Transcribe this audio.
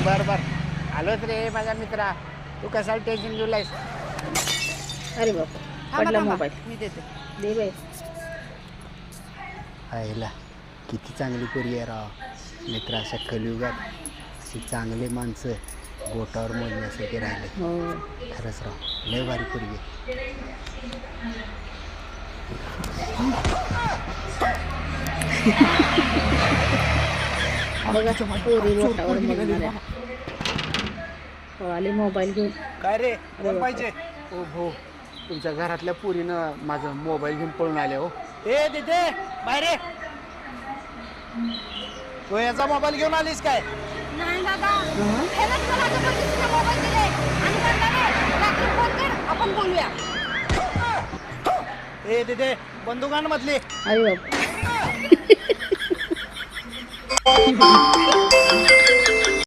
बर बर आलोच रे माझा मित्रा. तू कशाला टेन्शन घेऊलायस? अरे बाप पडला मोबाईल. मी देते. दे बाई. आईला किती चांगली पोरी आहे राव. मित्र अशा कलियुगात अशी चांगले माणसं बोटावर मोजण्यासाठी राहिले. हो खरंच राव लय भारी पोरगी आहे. बघा पोरी बोटावर मोजणाऱ्या. पळाली मोबाईल घेऊन. काय रे कोण पाहिजे? ओ भो तुमच्या घरातल्या पोरीनं माझा मोबाईल घेऊन पळून आले हो. ए तिथे बाहेर ये. तू याचा मोबाईल घेऊन आलीस काय? नाही दादा ह्यालाच मला आता बघितलं मोबाईल दिले आणि म्हणला रात्री फोन कर आपण बोलूया. ए तिथे बंदुकांमधली. अरे बाप